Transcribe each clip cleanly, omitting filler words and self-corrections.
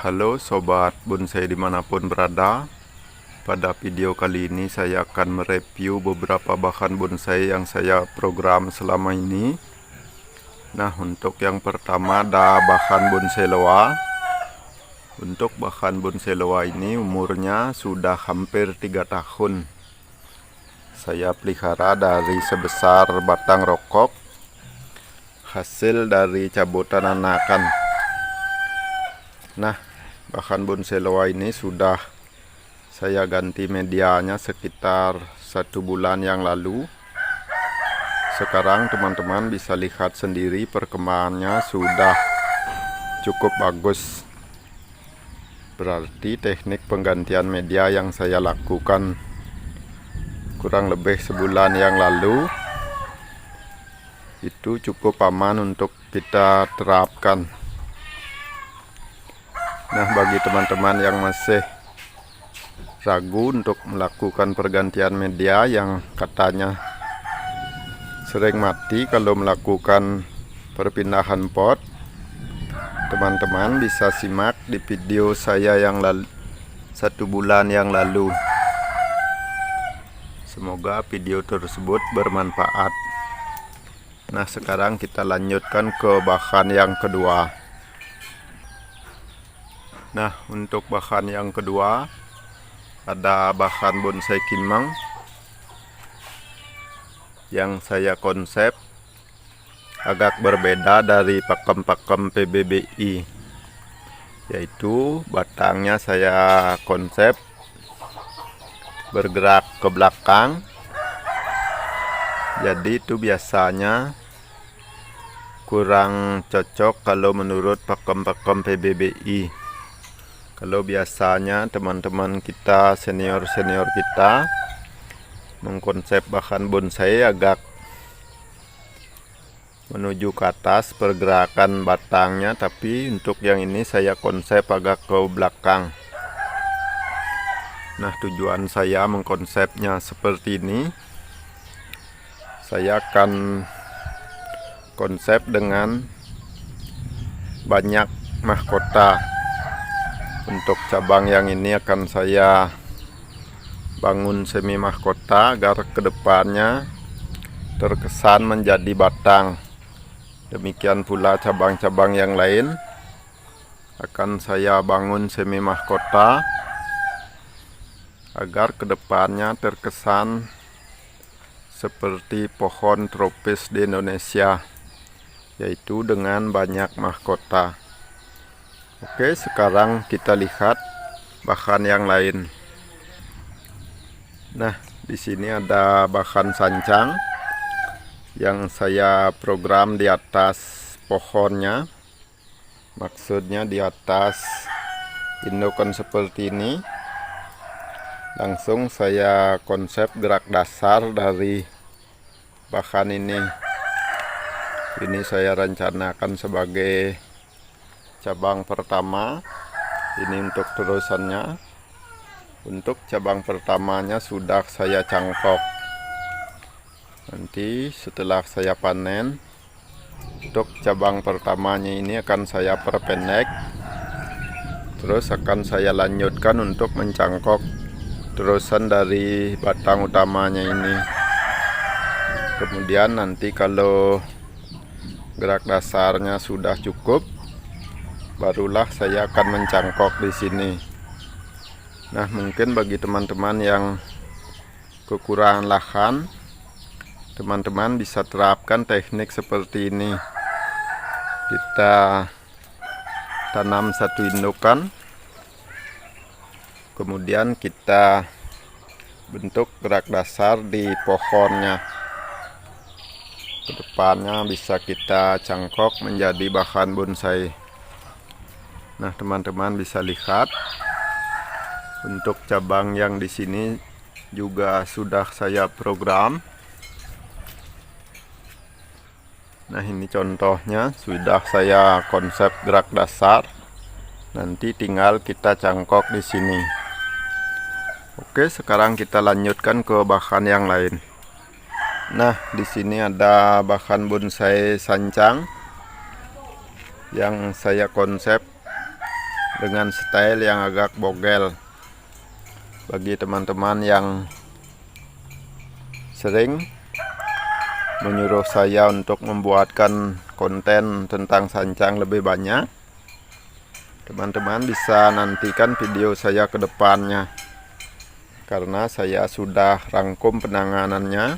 Halo sobat bonsai dimanapun berada. Pada video kali ini saya akan mereview beberapa bahan bonsai yang saya program selama ini. Nah, untuk yang pertama ada bahan bonsai loa. Untuk bahan bonsai loa ini umurnya sudah hampir 3 tahun. Saya pelihara dari sebesar batang rokok, hasil dari cabutan anakan. Nah, bahan bonsai loa ini sudah saya ganti medianya sekitar 1 bulan yang lalu. Sekarang teman-teman bisa lihat sendiri perkembangannya sudah cukup bagus. Berarti teknik penggantian media yang saya lakukan kurang lebih sebulan yang lalu itu cukup aman untuk kita terapkan. Nah, bagi teman-teman yang masih ragu untuk melakukan pergantian media yang katanya sering mati kalau melakukan perpindahan pot, teman-teman bisa simak di video saya yang 1 bulan yang lalu. Semoga video tersebut bermanfaat. Nah, sekarang kita lanjutkan ke bahan yang kedua. Nah, untuk bahan yang kedua ada bahan bonsai kimang yang saya konsep agak berbeda dari pakem-pakem PBBI, yaitu batangnya saya konsep bergerak ke belakang. Jadi itu biasanya kurang cocok kalau menurut pakem-pakem PBBI. Kalau biasanya teman-teman kita, senior-senior kita mengkonsep bahan bonsai agak menuju ke atas pergerakan batangnya, tapi untuk yang ini saya konsep agak ke belakang. Nah, tujuan saya mengkonsepnya seperti ini. Saya akan konsep dengan banyak mahkota. Untuk cabang yang ini akan saya bangun semi mahkota agar kedepannya terkesan menjadi batang. Demikian pula cabang-cabang yang lain akan saya bangun semi mahkota agar kedepannya terkesan seperti pohon tropis di Indonesia, yaitu dengan banyak mahkota. Oke, sekarang kita lihat bahan yang lain. Nah, di sini ada bahan sancang yang saya program di atas pohonnya. Maksudnya di atas indukan seperti ini. Langsung saya konsep gerak dasar dari bahan ini. Ini saya rencanakan sebagai cabang pertama. Ini untuk terusannya. Untuk cabang pertamanya sudah saya cangkok. Nanti setelah saya panen, untuk cabang pertamanya ini akan saya perpendek. Terus akan saya lanjutkan untuk mencangkok terusan dari batang utamanya ini. Kemudian nanti kalau gerak dasarnya sudah cukup, barulah saya akan mencangkok di sini. Nah, mungkin bagi teman-teman yang kekurangan lahan, teman-teman bisa terapkan teknik seperti ini. Kita tanam 1 indukan, kemudian kita bentuk gerak dasar di pohonnya. Kedepannya bisa kita cangkok menjadi bahan bonsai. Nah, teman-teman bisa lihat untuk cabang yang di sini juga sudah saya program. Nah, ini contohnya sudah saya konsep gerak dasar. Nanti tinggal kita cangkok di sini. Oke, sekarang kita lanjutkan ke bahan yang lain. Nah, di sini ada bahan bonsai sancang yang saya konsep dengan style yang agak bogel. Bagi teman-teman yang sering menyuruh saya untuk membuatkan konten tentang sancang lebih banyak, teman-teman bisa nantikan video saya ke depannya, karena saya sudah rangkum penanganannya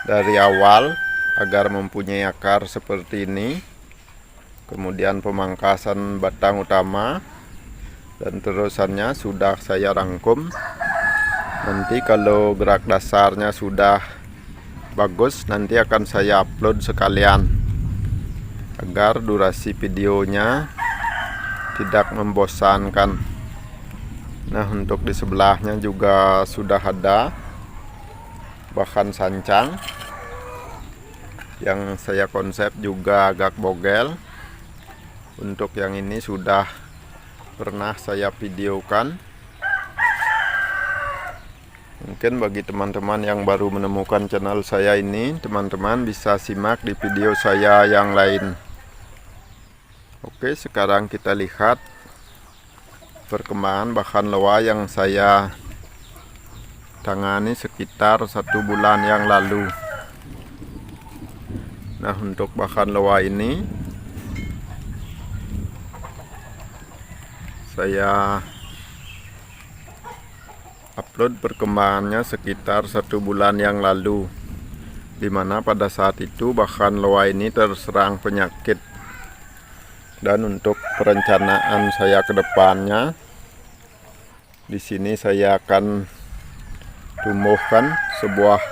dari awal agar mempunyai akar seperti ini, kemudian pemangkasan batang utama, dan terusannya sudah saya rangkum. Nanti kalau gerak dasarnya sudah bagus, nanti akan saya upload sekalian agar durasi videonya tidak membosankan. Nah, untuk di sebelahnya juga sudah ada bahan sancang yang saya konsep juga agak bogel. Untuk yang ini sudah pernah saya videokan. Mungkin bagi teman-teman yang baru menemukan channel saya ini, teman-teman bisa simak di video saya yang lain. Oke, sekarang kita lihat perkembangan bahan loa yang saya tangani sekitar 1 bulan yang lalu. Nah, untuk bahan loa ini saya upload perkembangannya sekitar 1 bulan yang lalu, dimana pada saat itu bahan loa ini terserang penyakit. Dan untuk perencanaan saya ke depannya, di sini saya akan tumbuhkan sebuah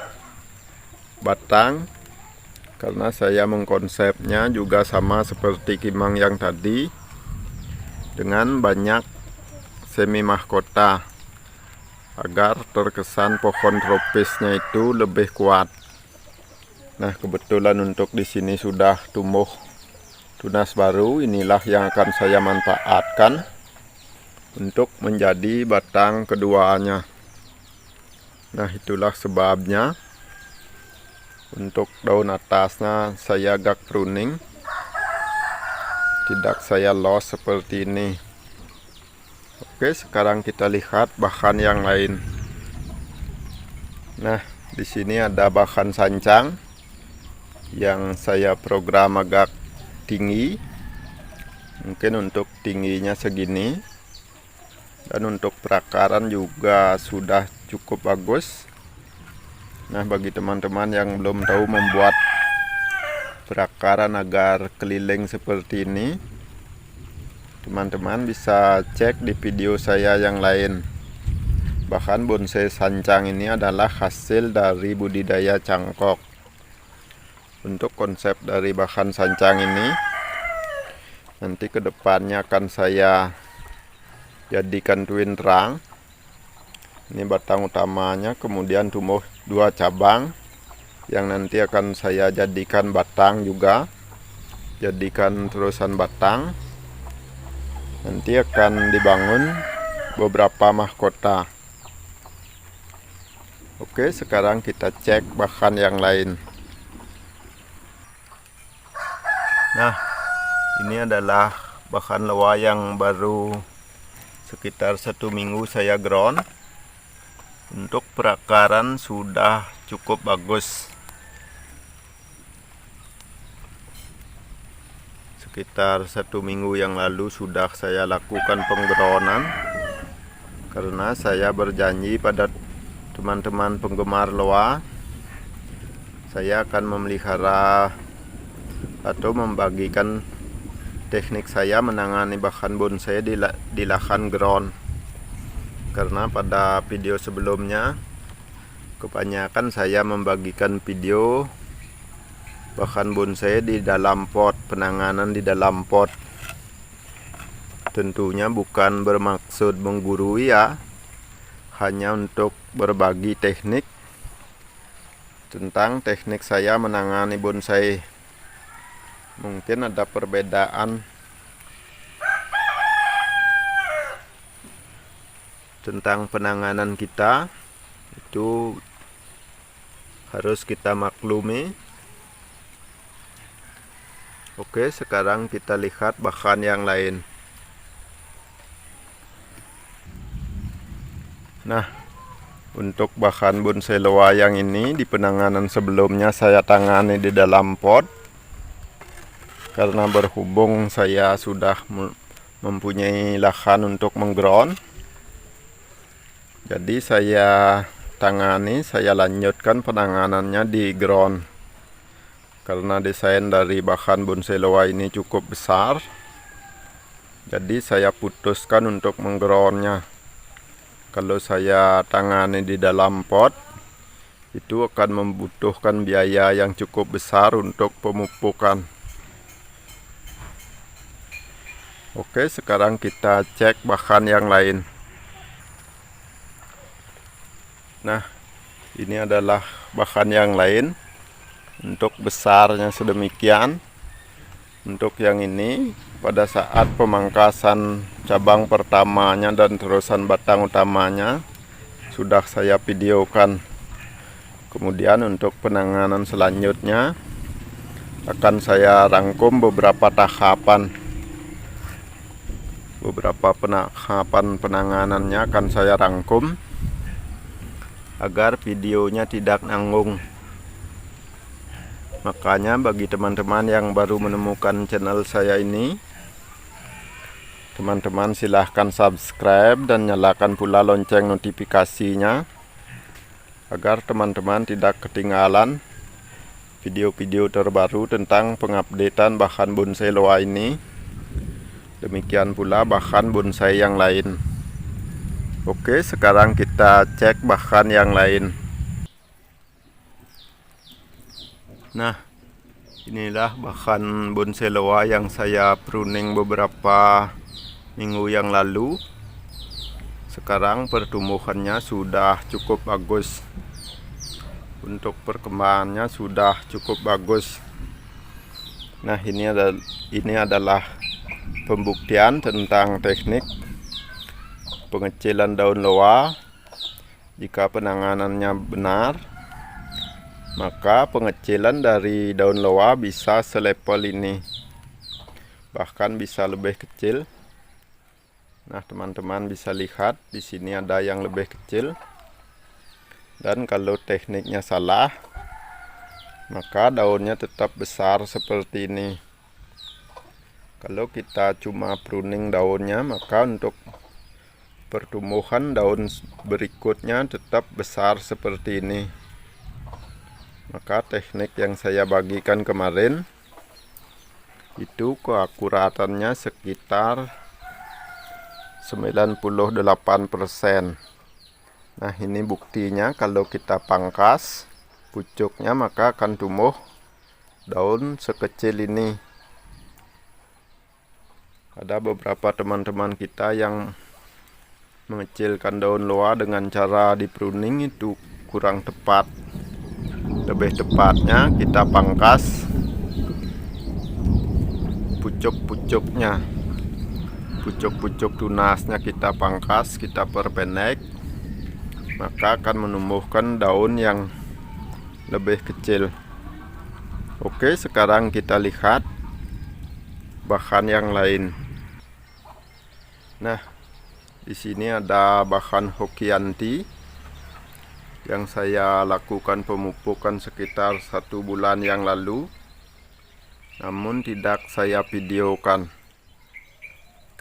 batang, karena saya mengkonsepnya juga sama seperti Kimang yang tadi, dengan banyak semi mahkota agar terkesan pohon tropisnya itu lebih kuat. Nah, kebetulan untuk di sini sudah tumbuh tunas baru. Inilah yang akan saya manfaatkan untuk menjadi batang keduanya. Nah, itulah sebabnya untuk daun atasnya saya agak pruning, tidak saya los seperti ini. Oke, sekarang kita lihat bahan yang lain. Nah, di sini ada bahan sancang yang saya program agak tinggi. Mungkin untuk tingginya segini. Dan untuk perakaran juga sudah cukup bagus. Nah, bagi teman-teman yang belum tahu membuat perakaran agar keliling seperti ini, teman-teman bisa cek di video saya yang lain. Bahan bonsai sancang ini adalah hasil dari budidaya cangkok. Untuk konsep dari bahan sancang ini, nanti kedepannya akan saya jadikan twin trunk. Ini batang utamanya, kemudian tumbuh 2 cabang yang nanti akan saya jadikan batang juga, jadikan terusan batang. Nanti akan dibangun beberapa mahkota. Oke, sekarang kita cek bahan yang lain. Nah, ini adalah bahan loa yang baru sekitar 1 minggu saya ground. Untuk perakaran sudah cukup bagus. Sekitar 1 minggu yang lalu sudah saya lakukan penggroundan, karena saya berjanji pada teman-teman penggemar loa, saya akan memelihara atau membagikan teknik saya menangani bahan bonsai di lahan ground. Karena pada video sebelumnya kebanyakan saya membagikan video bahan bonsai di dalam pot, penanganan di dalam pot. Tentunya bukan bermaksud menggurui ya, hanya untuk berbagi teknik tentang teknik saya menangani bonsai. Mungkin ada perbedaan tentang penanganan kita, itu harus kita maklumi. Oke, sekarang kita lihat bahan yang lain. Nah, untuk bahan bonsai loayang ini di penanganan sebelumnya saya tangani di dalam pot, karena berhubung saya sudah mempunyai lahan untuk mengground, jadi saya lanjutkan penanganannya di ground. Karena desain dari bahan bonsai loa ini cukup besar, jadi saya putuskan untuk menggroundnya. Kalau saya tangani di dalam pot, itu akan membutuhkan biaya yang cukup besar untuk pemupukan. Oke, sekarang kita cek bahan yang lain. Nah, ini adalah bahan yang lain. Untuk besarnya sedemikian. Untuk yang ini, pada saat pemangkasan cabang pertamanya dan terusan batang utamanya sudah saya videokan. Kemudian untuk penanganan selanjutnya akan saya rangkum beberapa tahapan. Beberapa tahapan penanganannya akan saya rangkum agar videonya tidak nanggung. Makanya bagi teman-teman yang baru menemukan channel saya ini, teman-teman silahkan subscribe dan nyalakan pula lonceng notifikasinya, agar teman-teman tidak ketinggalan video-video terbaru tentang pengupdatean bahan bonsai loa ini. Demikian pula bahan bonsai yang lain. Oke, sekarang kita cek bahan yang lain. Nah, inilah bahan bonsai loa yang saya pruning beberapa minggu yang lalu. Sekarang pertumbuhannya sudah cukup bagus. Untuk perkembangannya sudah cukup bagus. Nah, ini adalah pembuktian tentang teknik pengecilan daun loa. Jika penanganannya benar, maka pengecilan dari daun loa bisa selevel ini, bahkan bisa lebih kecil. Nah, teman-teman bisa lihat di sini ada yang lebih kecil. Dan kalau tekniknya salah, maka daunnya tetap besar seperti ini. Kalau kita cuma pruning daunnya, maka untuk pertumbuhan daun berikutnya tetap besar seperti ini. Maka teknik yang saya bagikan kemarin itu keakuratannya sekitar 98%. Nah, ini buktinya kalau kita pangkas pucuknya, maka akan tumbuh daun sekecil ini. Ada beberapa teman-teman kita yang mengecilkan daun loa dengan cara di pruning itu kurang tepat. Lebih tepatnya kita pangkas pucuk-pucuknya, pucuk-pucuk tunasnya kita pangkas, kita perpendek, maka akan menumbuhkan daun yang lebih kecil. Oke, sekarang kita lihat bahan yang lain. Nah, di sini ada bahan Hokianti yang saya lakukan pemupukan sekitar 1 bulan yang lalu, namun tidak saya videokan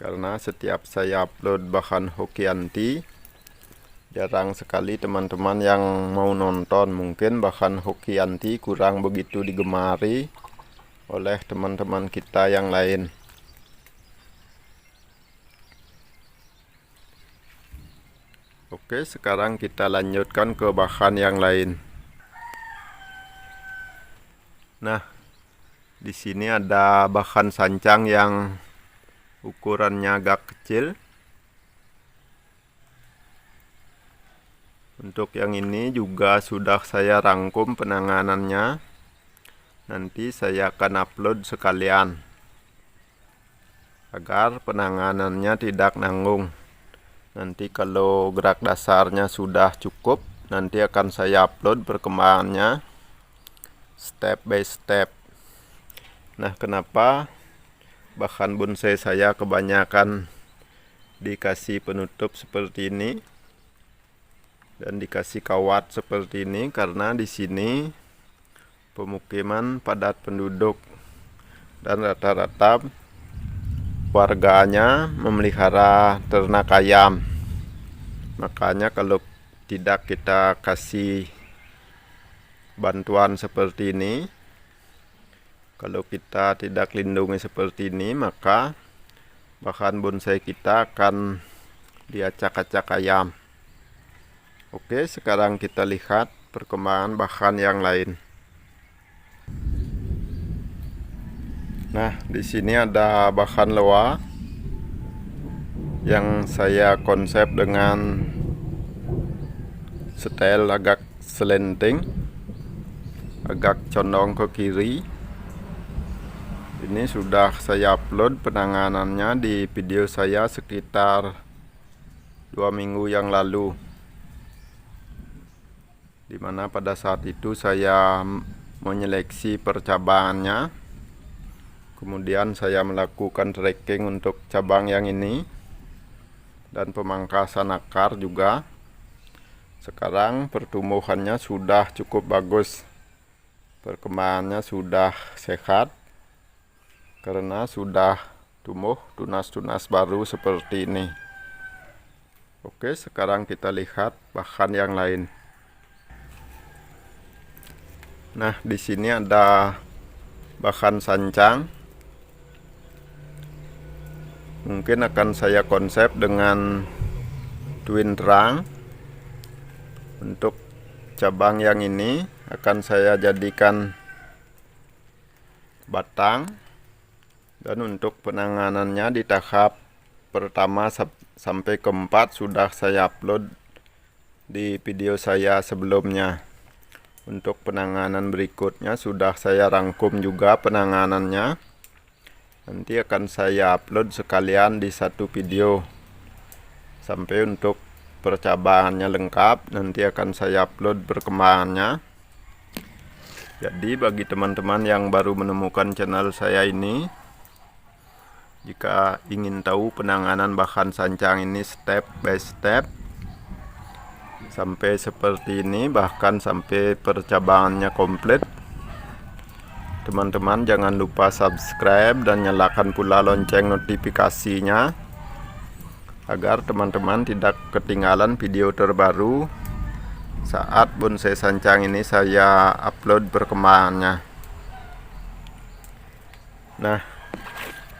karena setiap saya upload bahan Hokianti jarang sekali teman-teman yang mau nonton. Mungkin bahan Hokianti kurang begitu digemari oleh teman-teman kita yang lain. Oke, sekarang kita lanjutkan ke bahan yang lain. Nah, di sini ada bahan sancang yang ukurannya agak kecil. Untuk yang ini juga sudah saya rangkum penanganannya. Nanti saya akan upload sekalian agar penanganannya tidak nanggung. Nanti kalau gerak dasarnya sudah cukup, nanti akan saya upload perkembangannya step by step. Nah, kenapa bahan bonsai saya kebanyakan dikasih penutup seperti ini? dan dikasih kawat seperti ini karena di sini pemukiman padat penduduk dan rata-rata warganya memelihara ternak ayam. Makanya kalau tidak kita kasih bantuan seperti ini, kalau kita tidak lindungi seperti ini, maka bahan bonsai kita akan diacak-acak ayam. Oke, sekarang kita lihat perkembangan bahan yang lain. Nah, di sini ada bahan loa yang saya konsep dengan setel agak selenting, agak condong ke kiri. Ini sudah saya upload penanganannya di video saya sekitar 2 minggu yang lalu, dimana pada saat itu saya menyeleksi percabangannya. Kemudian saya melakukan tracking untuk cabang yang ini dan pemangkasan akar juga. Sekarang pertumbuhannya sudah cukup bagus, perkembangannya sudah sehat karena sudah tumbuh tunas-tunas baru seperti ini. Oke, sekarang kita lihat bahan yang lain. Nah, di sini ada bahan sancang. Mungkin akan saya konsep dengan twin trunk. Untuk cabang yang ini akan saya jadikan batang, dan untuk penanganannya di tahap pertama sampai keempat sudah saya upload di video saya sebelumnya. Untuk penanganan berikutnya sudah saya rangkum juga penanganannya. Nanti akan saya upload sekalian di satu video. Sampai untuk percabangannya lengkap, nanti akan saya upload perkembangannya. Jadi bagi teman-teman yang baru menemukan channel saya ini, jika ingin tahu penanganan bahan sancang ini step by step sampai seperti ini, bahkan sampai percabangannya komplit, teman-teman jangan lupa subscribe dan nyalakan pula lonceng notifikasinya agar teman-teman tidak ketinggalan video terbaru saat bonsai sancang ini saya upload perkembangannya. Nah,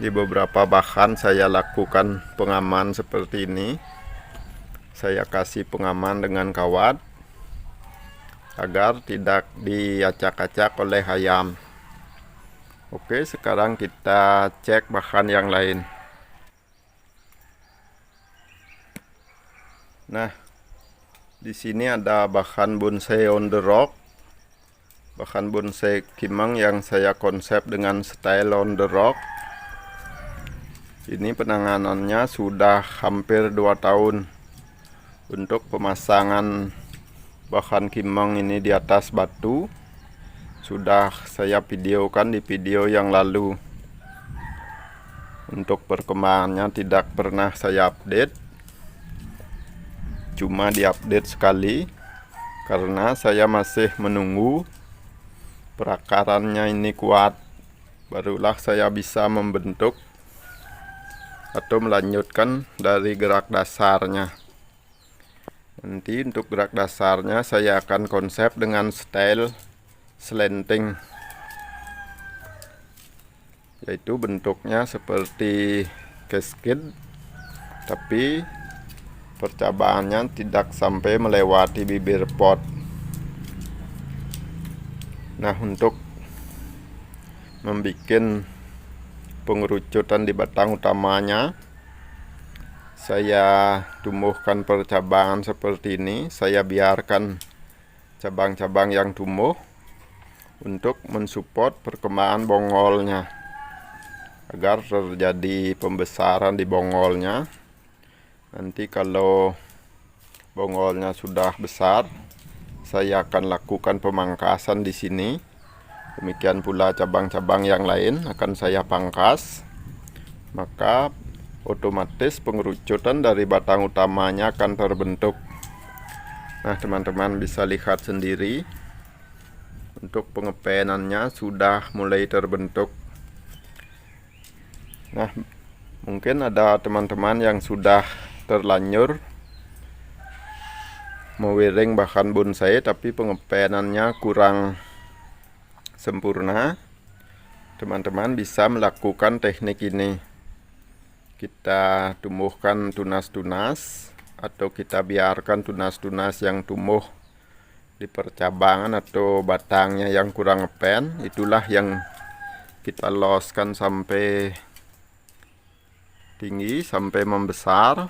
di beberapa bahan saya lakukan pengaman seperti ini. Saya kasih pengaman dengan kawat agar tidak diacak-acak oleh ayam. Oke, sekarang kita cek bahan yang lain. Nah, di sini ada bahan bonsai on the rock, bahan bonsai kimeng yang saya konsep dengan style on the rock. Ini penanganannya sudah hampir 2 tahun. Untuk pemasangan bahan kimeng ini di atas batu sudah saya videokan di video yang lalu. Untuk perkembangannya tidak pernah saya update, cuma diupdate sekali karena saya masih menunggu perakarannya ini kuat, barulah saya bisa membentuk atau melanjutkan dari gerak dasarnya. Nanti untuk gerak dasarnya saya akan konsep dengan style slanting, yaitu bentuknya seperti cascade, tapi percabangannya tidak sampai melewati bibir pot. Nah, untuk membuat pengerucutan di batang utamanya, saya tumbuhkan percabangan seperti ini. Saya biarkan cabang-cabang yang tumbuh untuk mensupport perkembangan bongolnya agar terjadi pembesaran di bongolnya. Nanti kalau bongolnya sudah besar, saya akan lakukan pemangkasan di sini. Demikian pula cabang-cabang yang lain akan saya pangkas. Maka otomatis pengerucutan dari batang utamanya akan terbentuk. Nah, teman-teman bisa lihat sendiri untuk pengepenannya sudah mulai terbentuk. Nah, mungkin ada teman-teman yang sudah terlanjur mewiring bahan bonsai tapi pengepenannya kurang sempurna. Teman-teman bisa melakukan teknik ini. Kita tumbuhkan tunas-tunas atau kita biarkan tunas-tunas yang tumbuh di percabangan atau batangnya yang kurang ngepen. Itulah yang kita loskan sampai tinggi, sampai membesar,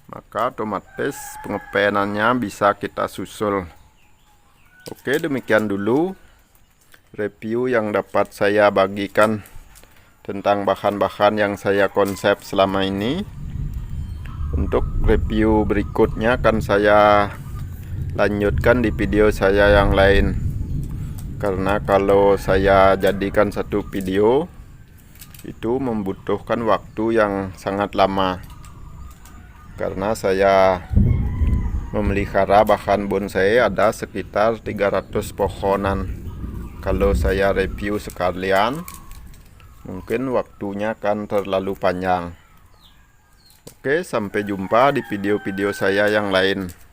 maka otomatis pengepenannya bisa kita susul. Oke, demikian dulu review yang dapat saya bagikan tentang bahan-bahan yang saya konsep selama ini. Untuk review berikutnya akan saya lanjutkan di video saya yang lain, karena kalau saya jadikan satu video itu membutuhkan waktu yang sangat lama, karena saya memelihara bahan bonsai ada sekitar 300 pohonan. Kalau saya review sekalian mungkin waktunya akan terlalu panjang. Oke, sampai jumpa di video-video saya yang lain.